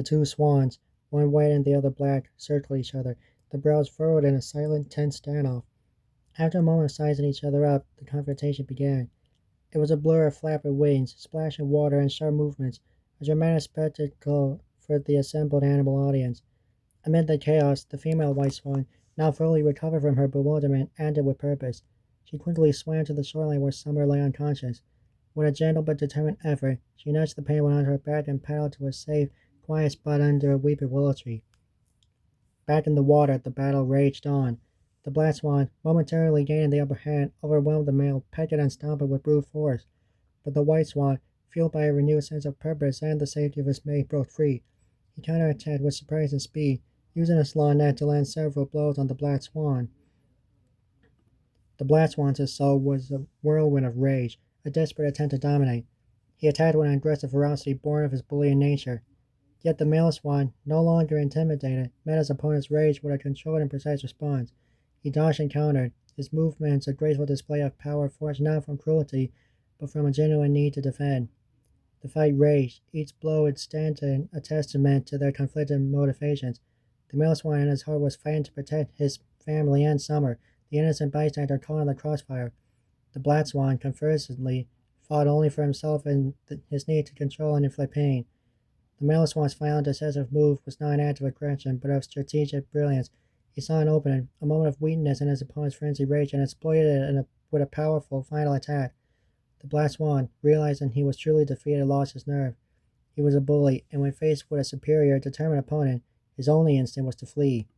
The two swans, one white and the other black, circled each other, the brows furrowed in a silent, tense standoff. After a moment of sizing each other up, the confrontation began. It was a blur of flapping wings, splash of water, and sharp movements, a dramatic spectacle for the assembled animal audience. Amid the chaos, the female white swan, now fully recovered from her bewilderment, acted with purpose. She quickly swam to the shoreline where Summer lay unconscious. With a gentle but determined effort, she nudged the penguin onto her back and paddled to a safe, quiet spot under a weeping willow tree. Back in the water, the battle raged on. The black swan, momentarily gaining the upper hand, overwhelmed the male, pecked and stomped with brute force. But the white swan, fueled by a renewed sense of purpose and the safety of his mate, broke free. He counterattacked with surprising speed, using his long neck to land several blows on the black swan. The black swan's soul was a whirlwind of rage, a desperate attempt to dominate. He attacked with an aggressive ferocity born of his bullying nature. Yet the male swan, no longer intimidated, met his opponent's rage with a controlled and precise response. He dodged and countered, his movements a graceful display of power forged not from cruelty, but from a genuine need to defend. The fight raged, each blow extended a testament to their conflicting motivations. The male swan in his heart was fighting to protect his family and Summer, the innocent bystander caught in the crossfire. The black swan, conversely, fought only for himself and his need to control and inflict pain. The male swan's final decisive move was not an act of aggression, but of strategic brilliance. He saw an opening, a moment of weakness in his opponent's frenzied rage, and exploited it with a powerful final attack. The black swan, realizing he was truly defeated, lost his nerve. He was a bully, and when faced with a superior, determined opponent, his only instinct was to flee.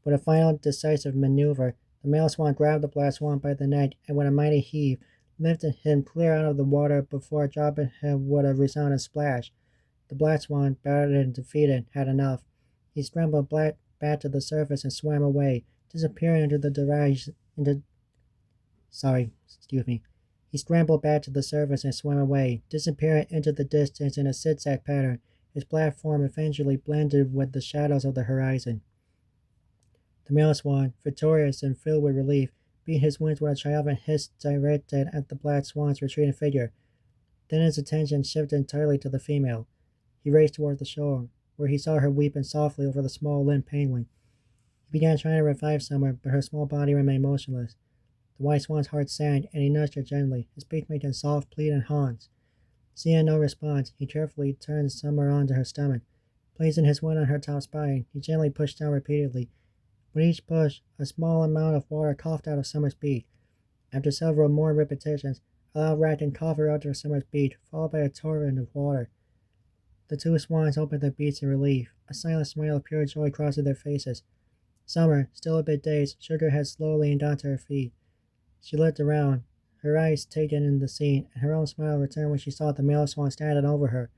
With a final decisive maneuver, the male swan grabbed the black swan by the neck and with a mighty heave, lifted him clear out of the water before dropping him with a resounding splash. The black swan, battered and defeated, had enough. He scrambled back to the surface and swam away, disappearing into the He scrambled back to the surface and swam away, disappearing into the distance in a zigzag pattern. His black form eventually blended with the shadows of the horizon. The male swan, victorious and filled with relief, beat his wings with a triumphant hiss directed at the black swan's retreating figure. Then his attention shifted entirely to the female. He raced toward the shore, where he saw her weeping softly over the small limp penguin. He began trying to revive Summer, but her small body remained motionless. The white swan's heart sank, and he nudged her gently, his beak making soft, pleading haunts. Seeing no response, he carefully turned Summer onto her stomach. Placing his one on her top spine, he gently pushed down repeatedly. With each push, a small amount of water coughed out of Summer's beak. After several more repetitions, a loud racking cough erupted from Summer's beak, followed by a torrent of water. The two swans opened their beaks in relief, a silent smile of pure joy crossing their faces. Summer, still a bit dazed, shook her head slowly and got to her feet. She looked around, her eyes taken in the scene, and her own smile returned when she saw the male swan standing over her.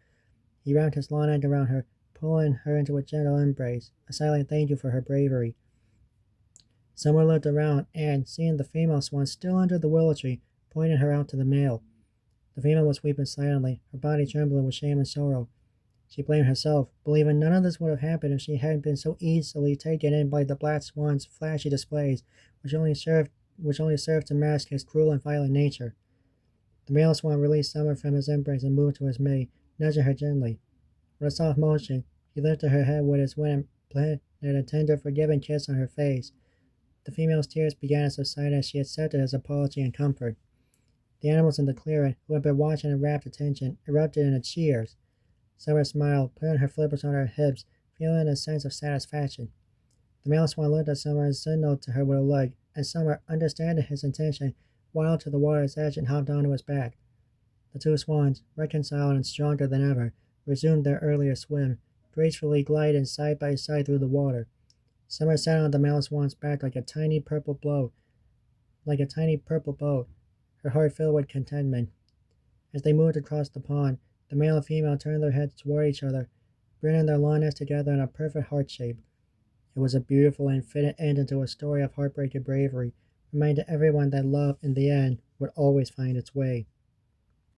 He wrapped his long neck around her, pulling her into a gentle embrace, a silent thank you for her bravery. Summer looked around and, seeing the female swan still under the willow tree, pointed her out to the male. The female was weeping silently, her body trembling with shame and sorrow. She blamed herself, believing none of this would have happened if she hadn't been so easily taken in by the black swan's flashy displays, which only served to mask his cruel and violent nature. The male swan released Summer from his embrace and moved to his mate, nudging her gently. With a soft motion, he lifted her head with his wing and planted a tender, forgiving kiss on her face. The female's tears began to subside as she accepted his apology and comfort. The animals in the clearing, who had been watching in rapt attention, erupted into cheers. Summer smiled, putting her flippers on her hips, feeling a sense of satisfaction. The male swan looked at Summer and signaled to her with a look, and Summer, understanding his intention, waddled to the water's edge and hopped onto his back. The two swans, reconciled and stronger than ever, resumed their earlier swim, gracefully gliding side by side through the water. Summer sat on the male swan's back like a tiny purple boat, her heart filled with contentment. As they moved across the pond, the male and female turned their heads toward each other, bringing their long necks together in a perfect heart shape. It was a beautiful and fitting end to a story of heartbreak and bravery, reminding everyone that love, in the end, would always find its way.